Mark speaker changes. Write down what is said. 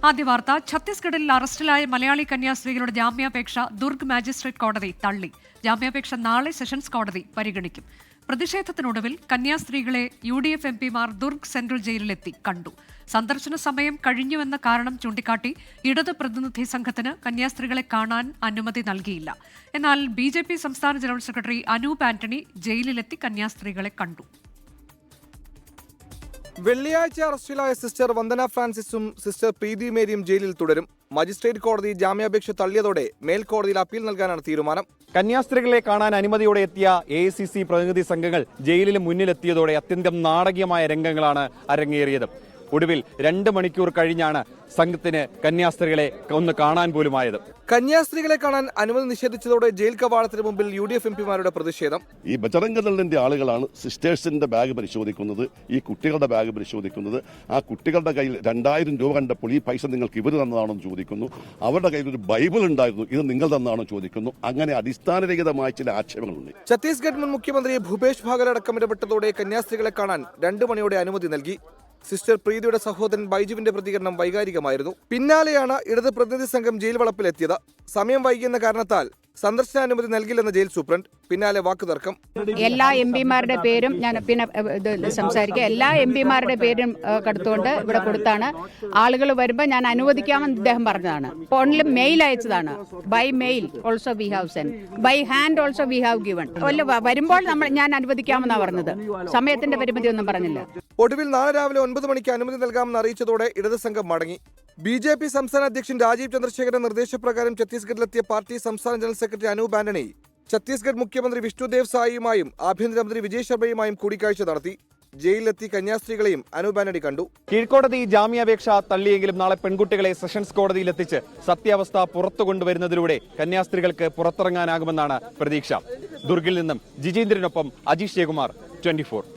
Speaker 1: ആദ്യ വാർത്ത, ഛത്തീസ്ഗഡിൽ അറസ്റ്റിലായ മലയാളി കന്യാസ്ത്രീകളുടെ ജാമ്യാപേക്ഷ ദുർഗ് മാജിസ്ട്രേറ്റ് കോടതി തള്ളി. ജാമ്യാപേക്ഷ നാളെ സെഷൻസ് കോടതി പരിഗണിക്കും. പ്രതിഷേധത്തിനൊടുവിൽ കന്യാസ്ത്രീകളെ UDF MPമാർ ദുർഗ് സെൻട്രൽ ജയിലിലെത്തി കണ്ടു. സന്ദർശന സമയം കഴിഞ്ഞുവെന്ന കാരണം ചൂണ്ടിക്കാട്ടി ഇടത് പ്രതിനിധി സംഘത്തിന് കന്യാസ്ത്രീകളെ കാണാൻ അനുമതി നൽകിയില്ല. എന്നാൽ BJP സംസ്ഥാന ജനറൽ സെക്രട്ടറി അനൂപ് ആന്റണി ജയിലിലെത്തി കന്യാസ്ത്രീകളെ കണ്ടു.
Speaker 2: വെള്ളിയാഴ്ച അറസ്റ്റിലായ സിസ്റ്റർ വന്ദന ഫ്രാൻസിസും സിസ്റ്റർ പ്രീതി മേരിയും ജയിലിൽ തുടരും. മജിസ്ട്രേറ്റ് കോടതി ജാമ്യാപേക്ഷ തള്ളിയതോടെ മേൽക്കോടതിയിൽ അപ്പീൽ നൽകാനാണ് തീരുമാനം.
Speaker 3: കന്യാസ്ത്രീകളെ കാണാൻ അനുമതിയോടെ എത്തിയ AICC പ്രതിനിധി സംഘങ്ങൾ ജയിലിന് മുന്നിലെത്തിയതോടെ അത്യന്തം നാടകീയമായ രംഗങ്ങളാണ് അരങ്ങേറിയത്. ഒടുവിൽ 2 മണിക്കൂർ കഴിഞ്ഞാണ് സംഘത്തിന് കന്യാസ്ത്രീകളെ ഒന്ന് കാണാൻ പോലുമായത്.
Speaker 2: കന്യാസ്ത്രീകളെ കാണാൻ അനുമതി നിഷേധിച്ചതോടെ ജയിൽ കവാടത്തിന് മുമ്പിൽ UDF MPമാരുടെ പ്രതിഷേധം.
Speaker 4: ഈ ബജറംഗദളിന്റെ ആളുകളാണ് സിസ്റ്റേഴ്സിന്റെ ബാഗ് പരിശോധിക്കുന്നത്, ഈ കുട്ടികളുടെ ബാഗ് പരിശോധിക്കുന്നത്. ആ കുട്ടികളുടെ കയ്യിൽ 2000 രൂപ കണ്ടപ്പോൾ ഈ പൈസ നിങ്ങൾക്ക് ഇവർ തന്നതാണെന്ന് ചോദിക്കുന്നു. അവരുടെ കയ്യിൽ ഒരു ബൈബിൾ ഉണ്ടായിരുന്നു, ഇത് നിങ്ങൾ തന്നാണെന്ന് ചോദിക്കുന്നു. അങ്ങനെ അടിസ്ഥാനരഹിതമായ ചില ആക്ഷേപങ്ങളുണ്ട്.
Speaker 2: ഛത്തീസ്ഗഡ് മുൻ മുഖ്യമന്ത്രി ഭൂപേഷ് ഭാഗൽ അടക്കം ഇടപെട്ടതോടെ കന്യാസ്ത്രീകളെ കാണാൻ 2 മണിയോടെ അനുമതി നൽകി. സിസ്റ്റർ പ്രീതിയുടെ സഹോദരൻ ബൈജുവിന്റെ പ്രതികരണം വൈകാരികമായിരുന്നു. പിന്നാലെയാണ് ഇടത് പ്രതിനിധി സംഘം ജയിൽ വളപ്പിലെത്തിയത്. സമയം വൈകിയെന്ന കാരണത്താൽ സന്ദർശനാനുമതി നൽകില്ലെന്ന് ജയിൽ സൂപ്രണ്ട്. പിന്നാലെ വാക്കുതർക്കം.
Speaker 5: എല്ലാ MPമാരുടെ പേരും ഞാൻ പിന്നെ സംസാരിക്കുക. എല്ലാ MPമാരുടെ പേരും കടുത്തുകൊണ്ട് ഇവിടെ കൊടുത്താണ്. ആളുകൾ വരുമ്പോൾ ഞാൻ അനുവദിക്കാമെന്ന് ഇദ്ദേഹം പറഞ്ഞതാണ്. ഫോണിൽ മെയിൽ അയച്ചതാണ്. By mail also we have send, by hand also we have given. വരുമ്പോൾ ഞാൻ അനുവദിക്കാമെന്നാണ് പറഞ്ഞത്. സമയത്തിന്റെ പരിമിതി ഒന്നും പറഞ്ഞില്ല.
Speaker 2: ഒടുവിൽ നാളെ രാവിലെ 9 മണിക്ക് അനുമതി നൽകാമെന്ന് അറിയിച്ചതോടെ ഇടത് സംഘം മടങ്ങി. BJP സംസ്ഥാന അധ്യക്ഷൻ രാജീവ് ചന്ദ്രശേഖരന്റെ നിർദ്ദേശപ്രകാരം ഛത്തീസ്ഗഡിലെത്തിയ പാർട്ടി സംസ്ഥാന ജനറൽ സെക്രട്ടറി അനൂപ് ആന്റണി ഛത്തീസ്ഗഡ് മുഖ്യമന്ത്രി വിഷ്ണുദേവ് സായിയുമായും ആഭ്യന്തരമന്ത്രി വിജയ് ശർമ്മയുമായും കൂടിക്കാഴ്ച നടത്തി. ജയിലിലെത്തി കന്യാസ്ത്രീകളെയും അനൂപ് ആന്റണി കണ്ടു.
Speaker 3: കീഴ്ക്കോടതി ജാമ്യാപേക്ഷ തള്ളിയെങ്കിലും നാളെ പെൺകുട്ടികളെ സെഷൻസ് കോടതിയിലെത്തിച്ച് സത്യാവസ്ഥ പുറത്തു കൊണ്ടുവരുന്നതിലൂടെ കന്യാസ്ത്രീകൾക്ക് പുറത്തിറങ്ങാനാകുമെന്നാണ് പ്രതീക്ഷ. ദുർഗിൽ നിന്നും ജിജീന്ദ്രനൊപ്പം അജീഷ് ജയകുമാർ, 24.